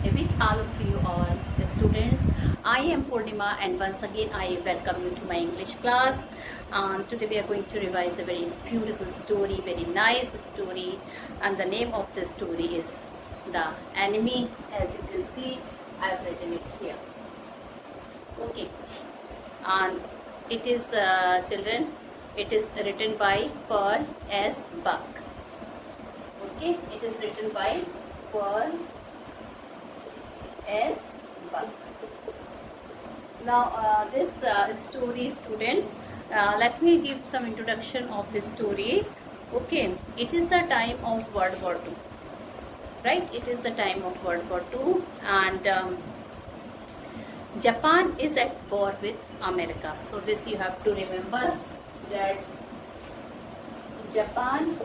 A big hello to you all, students. I am Purnima, and once again I welcome you to my English class. Today we are going to revise a very beautiful story, very nice story, and the name of the story is The Enemy. As you can see, I have written it here. Okay, and it is children. It is written by Pearl S. Buck. Okay, it is written by Pearl S. Buck. Now, this story, student, let me give some introduction of this story. Okay, it is the time of World War II, right? It is the time of World War II, and Japan is at war with America. So this you have to remember, that Japan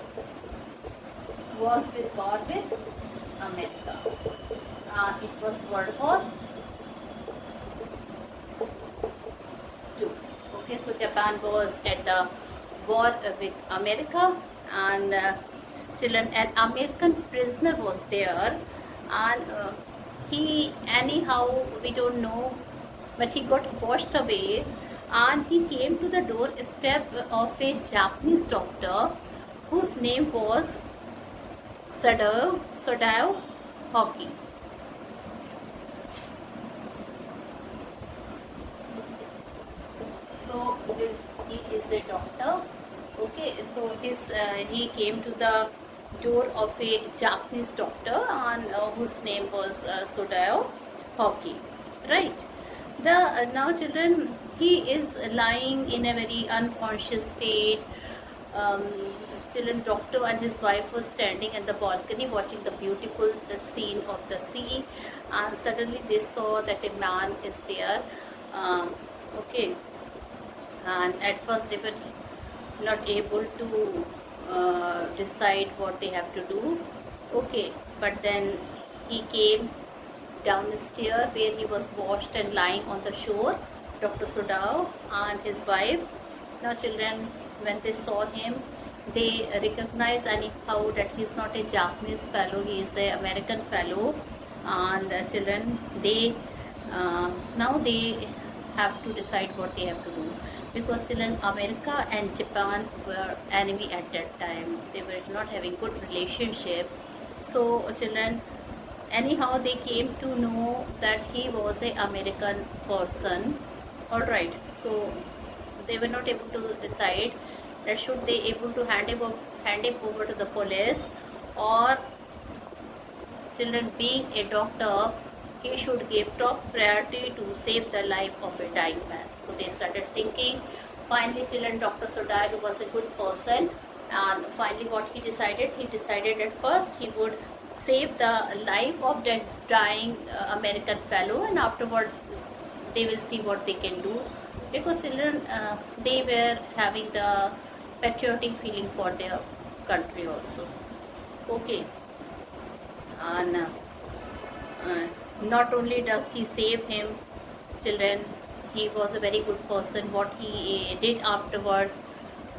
was with war with America. It was World War II. Okay, so Japan was at the war with America, and children, an American prisoner was there, and he, anyhow, we don't know, but he got washed away, and he came to the doorstep of a Japanese doctor whose name was Sadao Hockey. So he is a doctor. Okay, so he came to the door of a Japanese doctor, and whose name was Sadao Hockey, right? The now children, he is lying in a very unconscious state. um, Children, doctor and his wife were standing at the balcony watching the beautiful scene of the sea, and suddenly they saw that a man is there. Okay, and at first they were not able to decide what they have to do. Okay, but then he came down the stair where he was washed and lying on the shore, Dr. Sudao and his wife. Now children, when they saw him, they recognized anyhow that he is not a Japanese fellow, he is an American fellow. And children, they now they have to decide what they have to do, because children, America and Japan were enemy at that time. They were not having good relationship. So children, anyhow they came to know that he was a American person. All right, so they were not able to decide that should they able to hand him over to the police, or children, being a doctor, he should give top priority to save the life of a dying man. So they started thinking. Finally, children, Dr. Sodai, who was a good person, and finally what he decided at first he would save the life of that dying American fellow, and afterward they will see what they can do, because children, they were having the patriotic feeling for their country also. Okay, and not only does he save him, children, he was a very good person. What he did afterwards,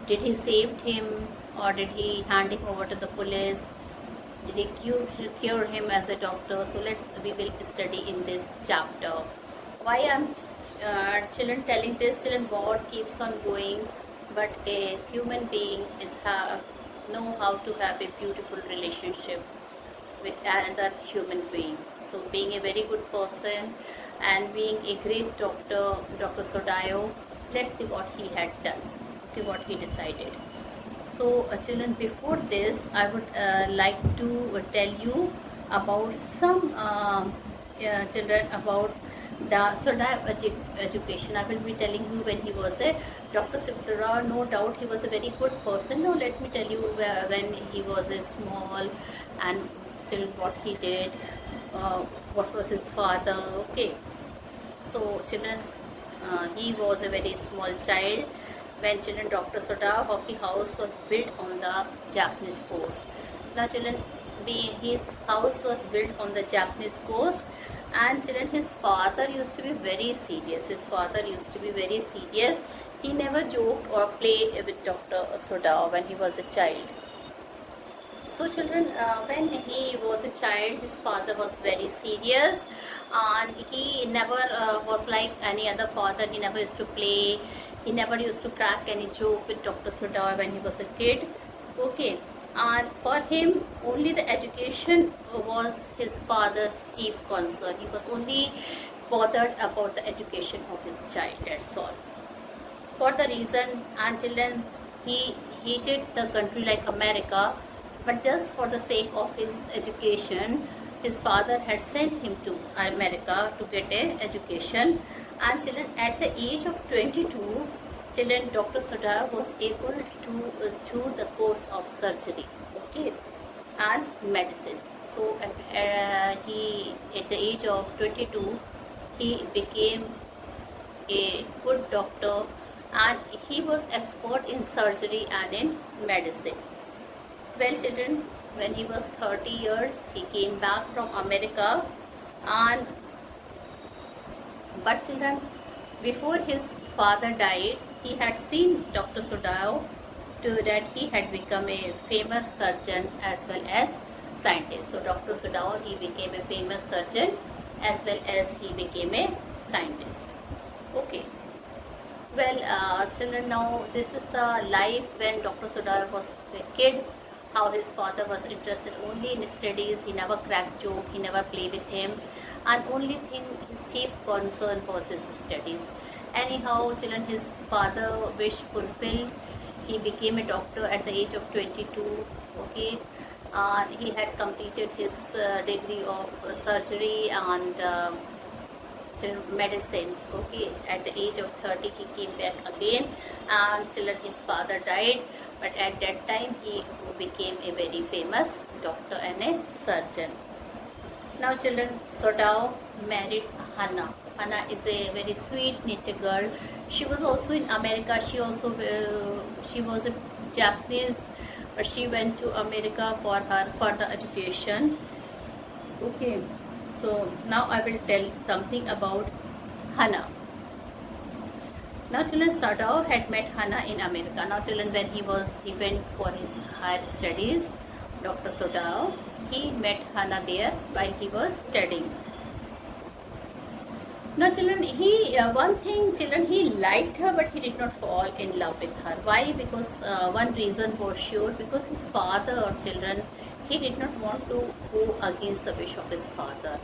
did he saved him, or did he hand him over to the police? Did he cure him as a doctor? So we will study in this chapter. Why I'm children telling this? Children, war keeps on going, but a human being is know how to have a beautiful relationship with another human being. So being a very good person and being a great doctor, Dr. Sodayo, let's see what he had done. Okay, what he decided. So children, before this I would like to tell you about some children, about the Sodayo education. I will be telling you when he was a Dr. Siptara. No doubt he was a very good person. Now let me tell you when he was a small, and till what he did, what was his father. Okay, so children, he was a very small child when children, Dr. Soda Hockey house was built on the Japanese coast. Now children, his house was built on the Japanese coast, and children, his father used to be very serious. He never joked or played with Dr. Soda when he was a child. So children, when he was a child, his father was very serious, and he never was like any other father. He never used to play. He never used to crack any joke with Dr. Sudar when he was a kid. Okay, and for him, only the education was his father's chief concern. He was only bothered about the education of his child. That's all. For the reason, and children, he hated the country like America, but just for the sake of his education, his father had sent him to America to get a education. And children, at the age of 22, children, Dr. Sudhar was able to do the course of surgery, okay, and medicine. So he, at the age of 22, he became a good doctor, and he was expert in surgery and in medicine. Well children, when he was 30 years, he came back from America, and but children, before his father died, he had seen Dr. Sudhao to that he had become a famous surgeon as well as scientist. So Dr. Sudhao, he became a famous surgeon as well as he became a scientist. Okay. Well, children, now this is the life when Dr. Sudhar was a kid, how his father was interested only in studies. He never cracked joke, he never played with him, and only thing his chief concern was his studies. Anyhow, children, his father wish fulfilled. He became a doctor at the age of 22. Okay, he had completed his degree of surgery and medicine. Okay, at the age of 30 he came back again, and children, his father died, but at that time he became a very famous doctor and a surgeon. Now children, Sodao married Hannah. Hannah is a very sweet nature girl. She was also in America. She was a Japanese, but she went to America for her further education. Okay, so now I will tell something about Hannah. Now children, Sadao had met Hannah in America. Now children, when he went for his higher studies, Dr. Sadao, he met Hannah there while he was studying. Now children, one thing children, he liked her, but he did not fall in love with her. Why? Because one reason for sure, because his father, or children, he did not want to go against the wish of his father,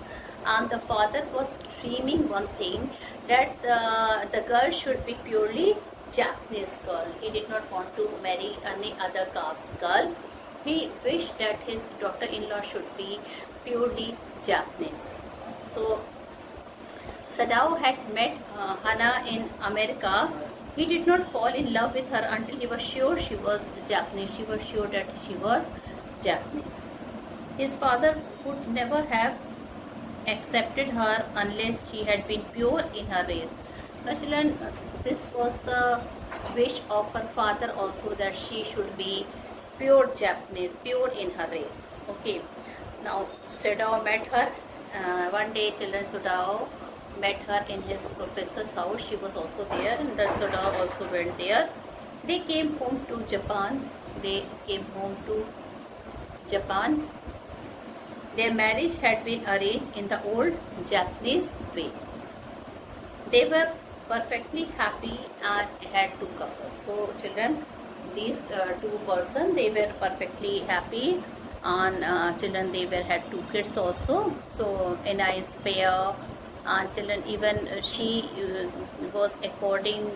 and the father was dreaming one thing, that the girl should be purely Japanese girl. He did not want to marry any other caste girl. He wished that his daughter-in-law should be purely Japanese. So Sadao had met Hannah in America. He did not fall in love with her until he was sure she was Japanese. He was sure that she was Japanese. His father would never have accepted her unless she had been pure in her race. Now children, this was the wish of her father also, that she should be pure Japanese, pure in her race. Okay. Now Sadao met her. One day children, Sadao met her in his professor's house. She was also there, and the Sadao also went there. They came home to Japan. Their marriage had been arranged in the old Japanese way. They were perfectly happy and had two couples. So children, these two persons, they were perfectly happy, and children, they had two kids also. So a nice pair. And children, even she was according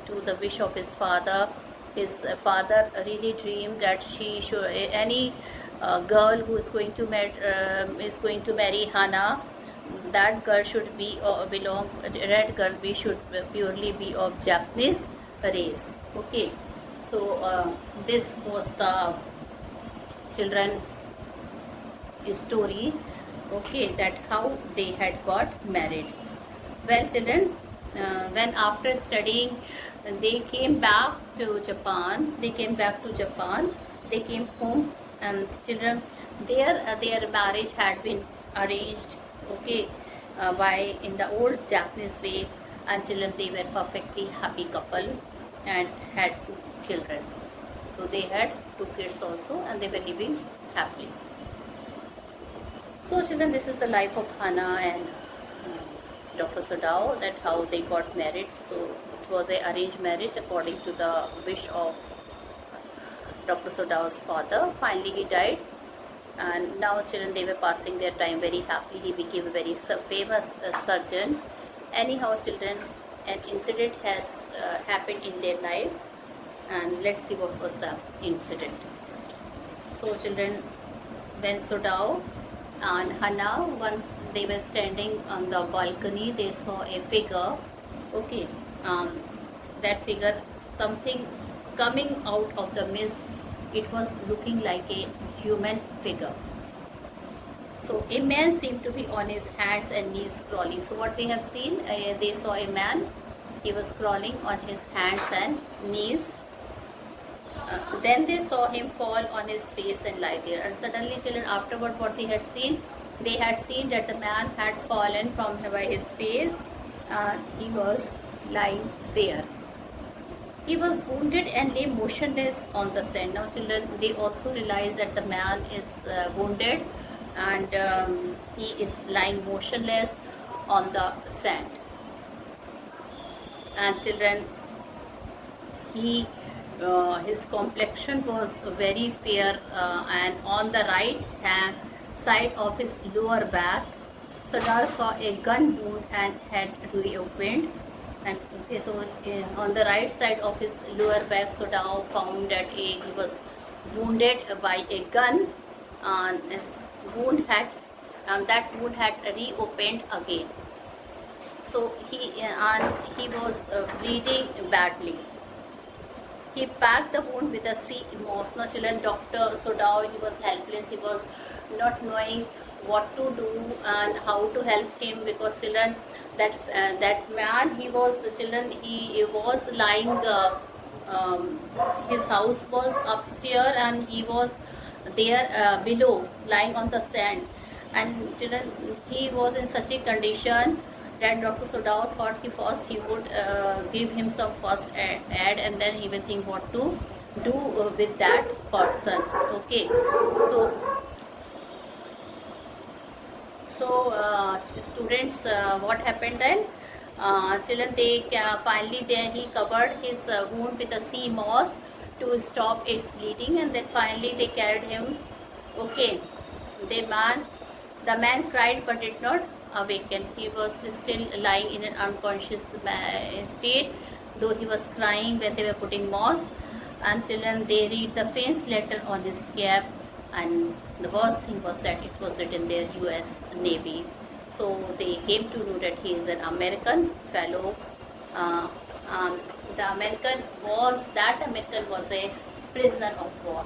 to the wish of his father. His father really dreamed that she should, any girl who is going to marry Hannah, that girl should be red girl should purely be of Japanese race. Okay, so this was the children story. Okay, that how they had got married. Well children, when after studying they came back to Japan, they came home, and children, their marriage had been arranged, okay, by in the old Japanese way, and children, they were perfectly happy couple and had two children. So they had two kids also, and they were living happily. So children, this is the life of Hannah and Dr. Sadao, that how they got married. So it was a arranged marriage according to the wish of Dr. Sadao's father. Finally he died, and now children, they were passing their time very happily. He became a very famous surgeon. Anyhow children, an incident has happened in their life, and let's see what was the incident. So children, when Sadao and Hannah, once they were standing on the balcony, they saw a figure. Okay, that figure, something coming out of the mist. It was looking like a human figure. So a man seemed to be on his hands and knees crawling. So what they have seen, they saw a man. He was crawling on his hands and knees. Then they saw him fall on his face and lie there. And suddenly children, afterward what they had seen that the man had fallen from by his face, and he was lying there. He was wounded and lay motionless on the sand. Now children, they also realized that the man is wounded, and he is lying motionless on the sand. And children, his complexion was very fair, and on the right hand side of his lower back, Sadao saw a gun wound and had reopened. And okay, so on the right side of his lower back, Sadao found that he was wounded by a gun, and that wound had reopened again. So he was bleeding badly. He packed the wound with a sea moss. Now children, Dr. Sadao, he was helpless. He was not knowing what to do and how to help him, because children, that man, he was lying, his house was upstairs and he was there below, lying on the sand. And children, he was in such a condition that Dr. Sadao thought he would give him some first aid, and then he will think what to do with that person. Okay, so students, what happened then? Children, finally he covered his wound with a sea moss to stop its bleeding, and then finally they carried him. Okay, the man cried but did not awaken. He was still lying in an unconscious state, though he was crying when they were putting moss. And children, they read the faint letter on his cap, and the worst thing was that it was written there, US Navy. So they came to know that he is an American fellow. The American was a prisoner of war.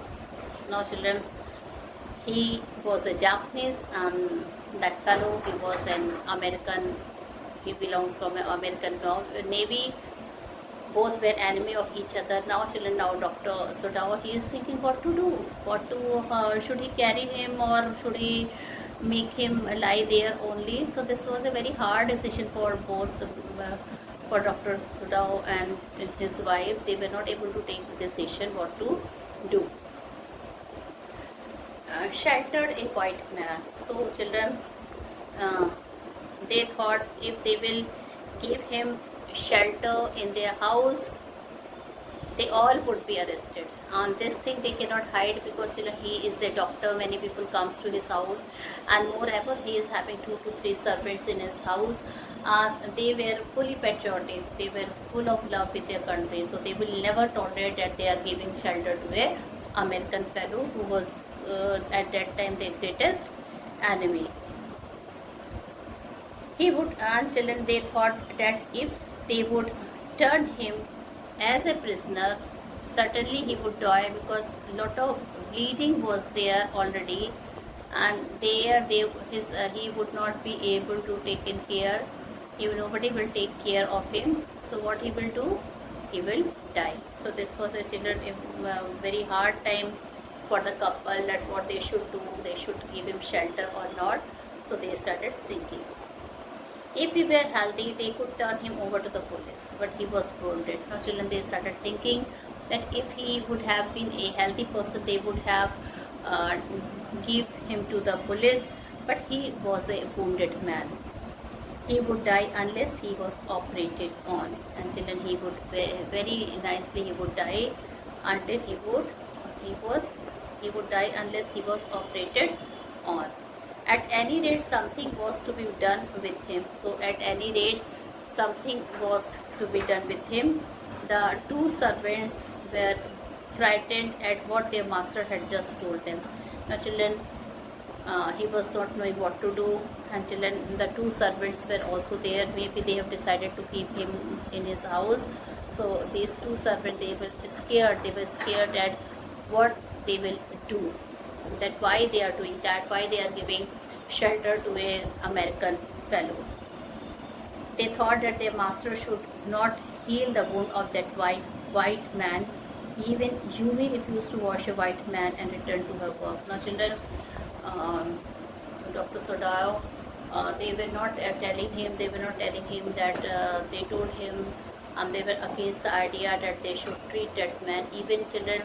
Now children, he was a Japanese, and that fellow, he was an American. He belongs from an American Navy. Both were enemy of each other. Now children, now Dr. Sadao, he is thinking what to do. Should he carry him, or should he make him lie there only? So this was a very hard decision for both, for Dr. Sadao and his wife. They were not able to take the decision what to do. Sheltered a white man. So children, they thought if they will give him shelter in their house, they all would be arrested. And this thing they cannot hide, because children, he is a doctor. Many people comes to his house, and moreover he is having 2 to 3 servants in his house. They were fully patriotic. They were full of love with their country. So they will never tolerate that they are giving shelter to a American fellow who was at that time their greatest enemy. He would, and children, they thought that if they would turn him as a prisoner, certainly he would die, because lot of bleeding was there already, and he would not be able to take in care. Nobody will take care of him. So what he will do? He will die. So this was a children, a very hard time for the couple, that what they should do. They should give him shelter or not. So they started thinking. If he were healthy, they could turn him over to the police, but he was wounded. Now children, they started thinking that if he would have been a healthy person, they would have uh, give him to the police, but he was a wounded man. He would die unless he was operated on, and children, he would very nicely he would die until he was he would die unless he was operated on. At any rate, something was to be done with him. So at any rate, something was to be done with him. The two servants were frightened at what their master had just told them. Now children, he was not knowing what to do, and children, the two servants were also there. Maybe they have decided to keep him in his house. So these two servants, they were scared at what they will do, that why they are doing that, why they are giving shelter to a American fellow. They thought that their master should not heal the wound of that white man. Even Yumi refused to wash a white man and return to her work. Now children, um, Dr. Sodao, they were not telling him that they told him, they were against the idea that they should treat that man. Even children,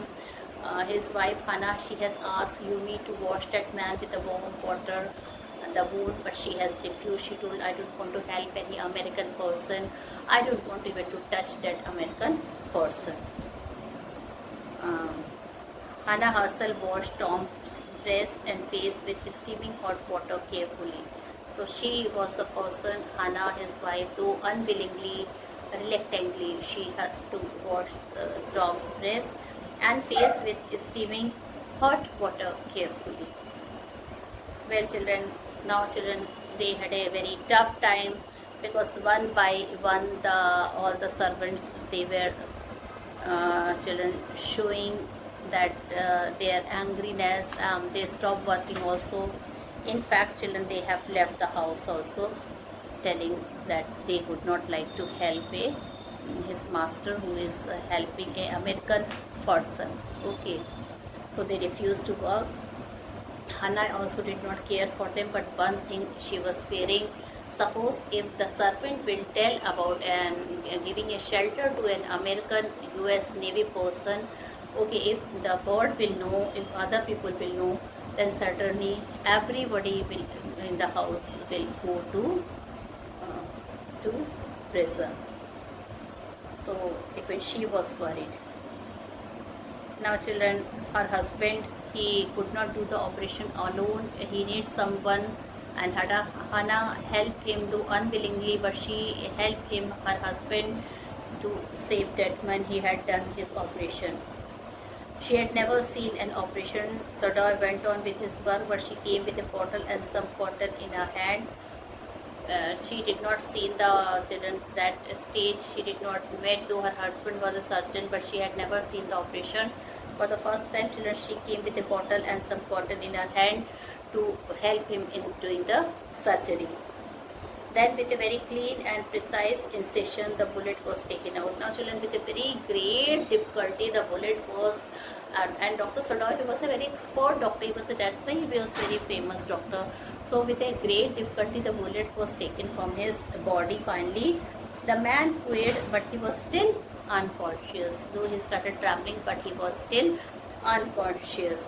his wife Hannah, she has asked Yumi to wash that man with the warm water and the wound, but she has refused. She told, I don't want to help any American person. I don't want even to touch that American person. Um, Hannah herself washed Tom's breast and face with steaming hot water carefully. So she was the person, Hannah, his wife, though unwillingly, reluctantly, she has to wash Tom's breast and face with steaming hot water carefully. Well children, now children, they had a very tough time, because one by one all the servants, they were children showing that their angriness. They stopped working also. In fact children, they have left the house also, telling that they would not like to help his master who is helping a American person. Okay, so they refused to work. Hannah also did not care for them, but one thing she was fearing: suppose if the serpent will tell about and giving a shelter to an American US Navy person, okay, if the board will know, if other people will know, then certainly everybody will in the house will go to prison. So even she was worried. Now children, her husband, he could not do the operation alone. He needs someone, and Hannah helped him, though unwillingly, but she helped him, her husband, to save that man. He had done his operation. She had never seen an operation. Sodai went on with his work, but she came with a bottle and some cotton in her hand. She did not see the children that stage. She did not met, though her husband was a surgeon, but she had never seen the operation. For the first time, children, she came with a bottle and some cotton in her hand to help him in doing the surgery. Then with a very clean and precise incision, the bullet was taken out. Now children, with a very great difficulty, the bullet was, and Dr. Sodai, he was a very expert doctor. That's why he was very famous doctor. So with a great difficulty, the bullet was taken from his body finally. The man quailed, but he was still unconscious. Though he started trembling, but he was still unconscious.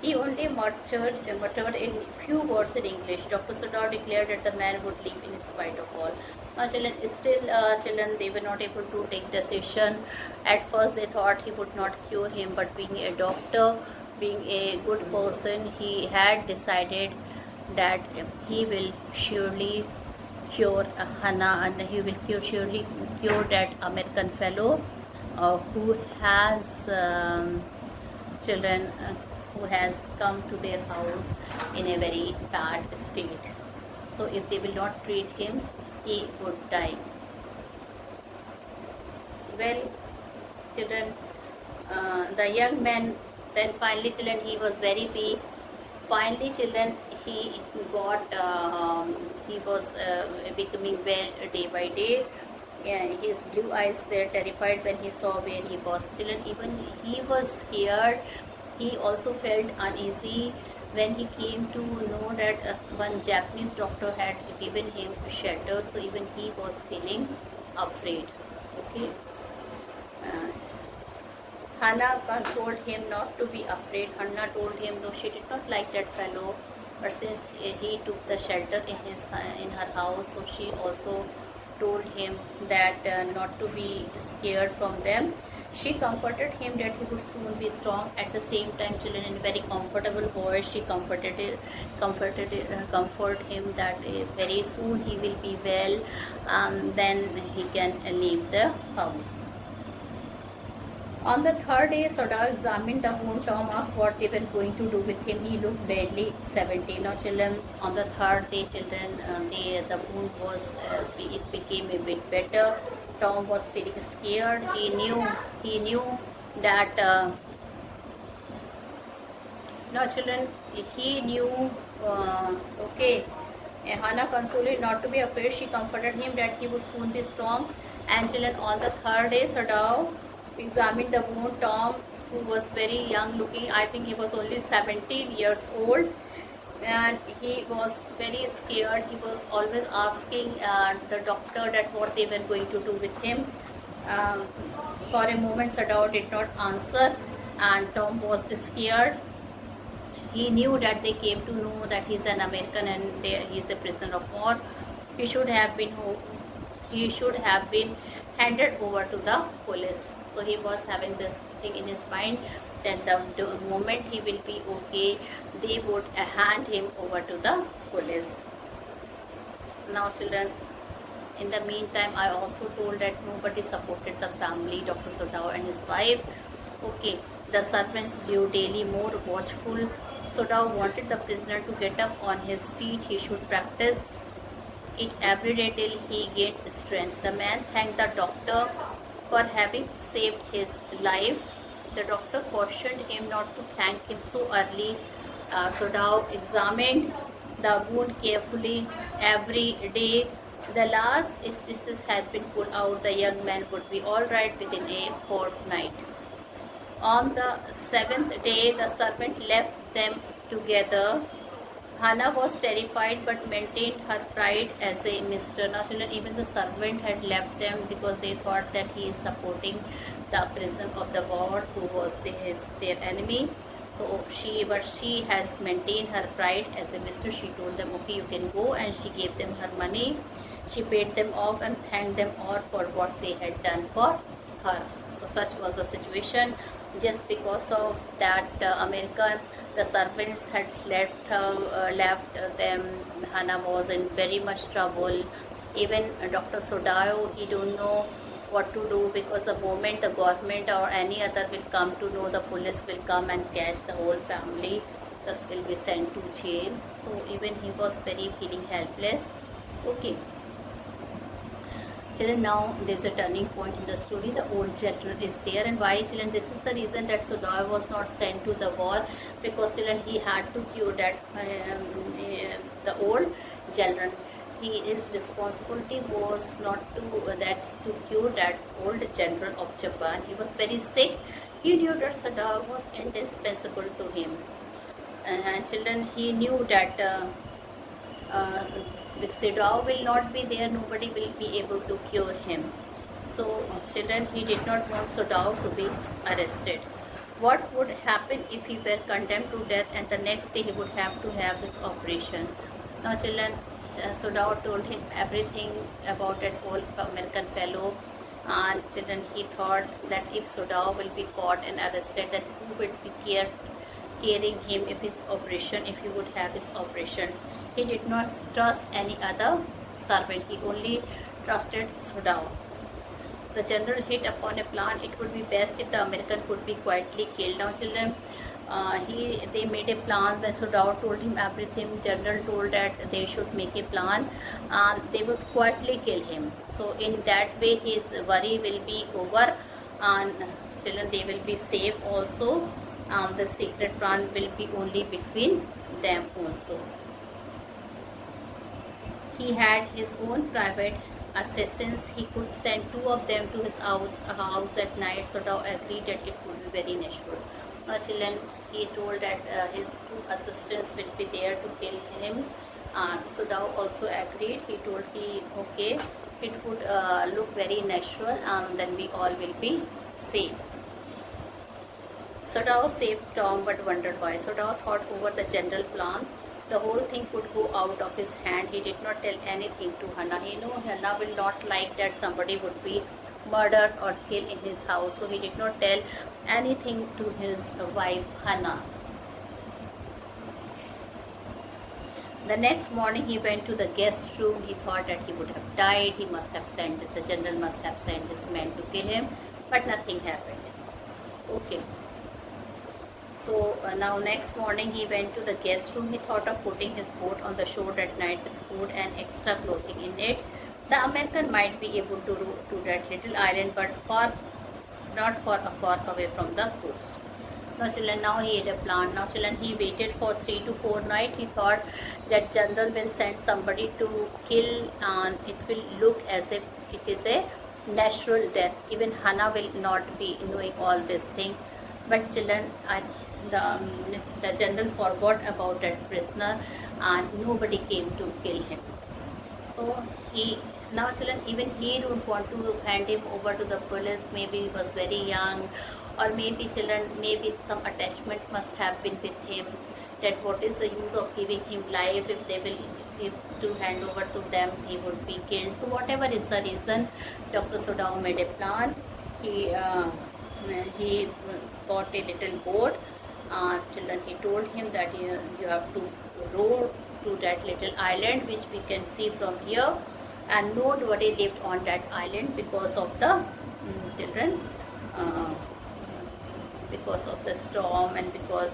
He only muttered a few words in English. Dr. Sodar declared that the man would live in spite of all. Now children, still children, they were not able to take decision. At first they thought he would not cure him, but being a doctor, being a good person, he had decided that he will surely cure Hannah, and he will surely cure that American fellow who has children who has come to their house in a very bad state. So if they will not treat him, he would die. Well children, the young man, then finally children, he was very weak. Finally children, he got he was becoming well day by day. His blue eyes were terrified when he saw where he was. Children, even he was scared. He also felt uneasy when he came to know that one Japanese doctor had given him shelter. So even he was feeling afraid. Okay. Hannah consoled him not to be afraid. Hannah told him no, she did not like that fellow, but since he took the shelter in her house, so she also told him that not to be scared from them. She comforted him that he would soon be strong. At the same time, children, in a very comfortable voice, she comfort him that very soon he will be well, then he can leave the house. On the third day, Soda examined the wound. Tom asked what they were going to do with him. He looked badly 17. Now, children, on the third day, children, the wound was it became a bit better. Tom was feeling scared. He knew that. Now, children, he knew. Okay. Hannah consoled not to be afraid. She comforted him that he would soon be strong. And children, on the third day, Sadao examined the wound. Tom, who was very young looking, I think he was only 17 years old, and he was very scared. He was always asking the doctor that what they were going to do with him. For a moment, Sadao did not answer, and Tom was scared. He knew that they came to know that he's an American and he is a prisoner of war. He should have been handed over to the police. So he was having this thing in his mind that the moment he will be okay, they would hand him over to the police. Now, children, in the meantime, I also told that nobody supported the family, Dr. Sodao and his wife. Okay, the servants grew daily more watchful. Sodao wanted the prisoner to get up on his feet. He should practice it every day till he gained strength. The man thanked the doctor for having saved his life. The doctor cautioned him not to thank him so early. Sodao examined the wound carefully every day. The last stitches had been pulled out. The young man would be all right within a fortnight. On the seventh day, the servant left them together. Hannah was terrified but maintained her pride as a mister. Now, children, even the servant had left them because they thought that he is supporting the prisoner of the war who was their enemy. So she has maintained her pride as a mister. She told them, okay, you can go, and she gave them her money. She paid them off and thanked them all for what they had done for her. So such was the situation. Just because of that the servants had left them. Hannah was in very much trouble. Even Dr. Sodao, he don't know what to do, because the moment the government or any other will come to know, the police will come and catch the whole family, that will be sent to jail. So even he was very feeling helpless. Okay. Children, now there is a turning point in the story. The old general is there, and why, children? This is the reason that Sodao was not sent to the war, because children, he had to cure that the old general. His responsibility was not to cure that old general of Japan. He was very sick. He knew that Sodao was indispensable to him, and children, he knew that. If Sodao will not be there, nobody will be able to cure him. So, children, he did not want Sodao to be arrested. What would happen if he were condemned to death and the next day he would have to have his operation? Now, children, Sodao told him everything about that old American fellow. And children, he thought that if Sodao will be caught and arrested, then who would be caring him if he would have his operation. He did not trust any other servant. He only trusted Sodao. The general hit upon a plan. It would be best if the American could be quietly killed. Now, children, they made a plan. The Sodao told him everything. General told that they should make a plan, and they would quietly kill him. So in that way, his worry will be over, and children, they will be safe also. The secret plan will be only between them also. He had his own private assassins. He could send two of them to his house at night. Sodao agreed that it would be very natural. Children, he told that his two assistants will be there to kill him. Sodao also agreed. He told okay, it would look very natural, and then we all will be safe. Sodao saved Tom but wondered why. Sodao thought over the general plan. The whole thing could go out of his hand. He did not tell anything to Hannah. He knew Hannah will not like that somebody would be murdered or killed in his house. So he did not tell anything to his wife Hannah. The next morning he went to the guest room. He thought that he would have died. The general must have sent his men to kill him, but nothing happened. Okay. So now next morning he went to the guest room. He thought of putting his boat on the shore at night with food and extra clothing in it. The American might be able to row to that little island, but not far away from the coast. Now children, now he had a plan. Now children, he waited for 3 to 4 nights. He thought that general will send somebody to kill, and it will look as if it is a natural death. Even Hannah will not be knowing all this thing. But children, the general forgot about that prisoner, and nobody came to kill him. So now children, even he don't want to hand him over to the police. Maybe he was very young, or maybe children, maybe some attachment must have been with him, that what is the use of giving him life if they will give to hand over to them, he would be killed. So whatever is the reason, Dr. Sodao made a plan. He bought a little boat. Children, he told him that you have to row to that little island which we can see from here, and nobody lived on that island because of the children, because of the storm, and because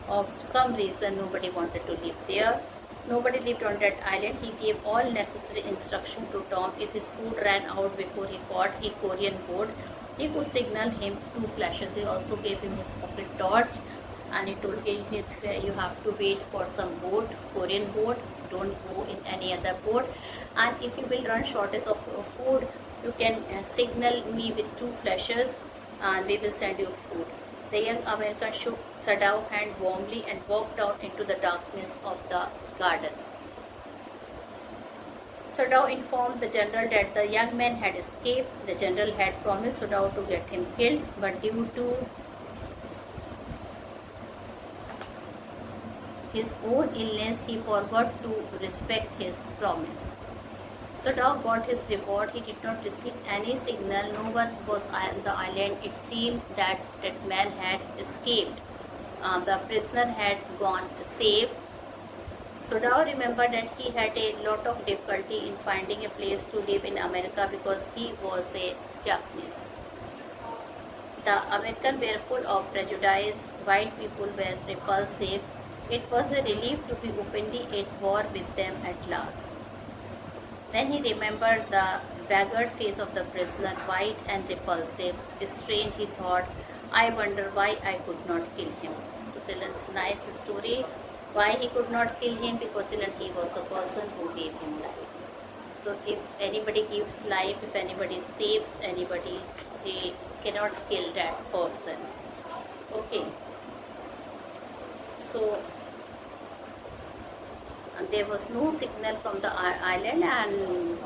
of some reason nobody wanted to live there. Nobody lived on that island. He gave all necessary instruction to Tom. If his food ran out before he caught a Korean boat, he could signal him 2 flashes. He also gave him his pocket torch, and he told him, if you have to wait for some boat, Korean boat, don't go in any other boat, and if you will run shortage of food, you can signal me with 2 flashes, and we will send you food. The young American shook Sadao's hand warmly and walked out into the darkness of the garden. Sodao informed the general that the young man had escaped. The general had promised Sodao to get him killed, but due to his own illness, he forgot to respect his promise. Sodao got his reward. He did not receive any signal. No one was on the island. It seemed that that man had escaped. The prisoner had gone safe. Sodao remembered that he had a lot of difficulty in finding a place to live in America because he was a Japanese. The Americans were full of prejudice. White people were repulsive. It was a relief to be openly at war with them at last. Then he remembered the haggard face of the prisoner, white and repulsive. Strange, he thought. I wonder why I could not kill him. So children, nice story. Why he could not kill him? Because children, he was a person who gave him life. So if anybody gives life, if anybody saves anybody, they cannot kill that person. Okay. So there was no signal from the island, and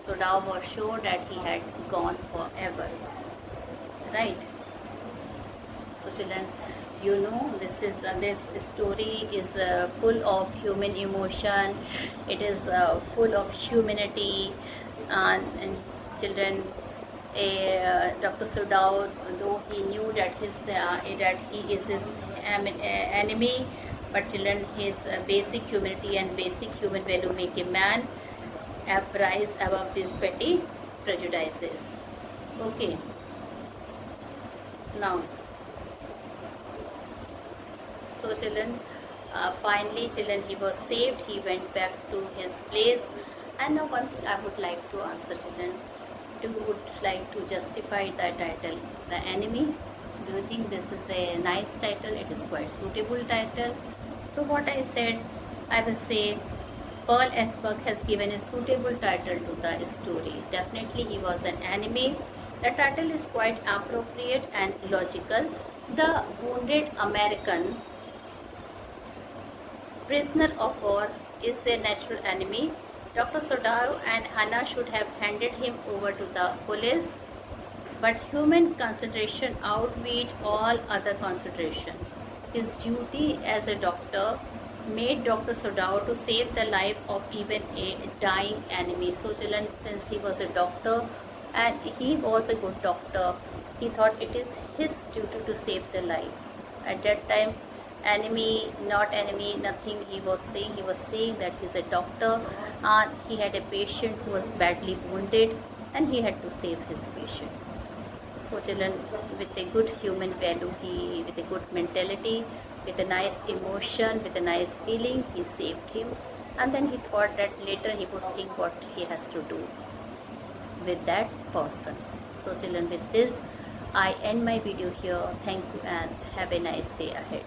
Sodao was sure that he had gone forever. Right? So children, you know, this story is full of human emotion. It is full of humanity, and children, Dr. Sodao, though he knew that he is his enemy, but children, his basic humanity and basic human value make a man rise above these petty prejudices. Okay. Now, so children, finally children, he was saved. He went back to his place. And now one thing I would like to answer, children, do you would like to justify the title, The Enemy? Do you think this is a nice title? It is quite suitable title. So what I said, I will say Paul S. Buck has given a suitable title to the story. Definitely he was an enemy. The title is quite appropriate and logical. The wounded American prisoner of war is their natural enemy. Dr. Sodao and Hannah should have handed him over to the police. but human consideration outweighed all other consideration. His duty as a doctor made Dr. Sodao to save the life of even a dying enemy. So children, since he was a doctor and he was a good doctor, he thought it is his duty to save the life. At that time, enemy, not enemy, nothing he was saying. He was saying that he's a doctor and he had a patient who was badly wounded and he had to save his patient. So children, with a good human value, he with a good mentality, with a nice emotion, with a nice feeling, he saved him. And then he thought that later he would think what he has to do with that person. So children, with this I end my video here. Thank you and have a nice day ahead.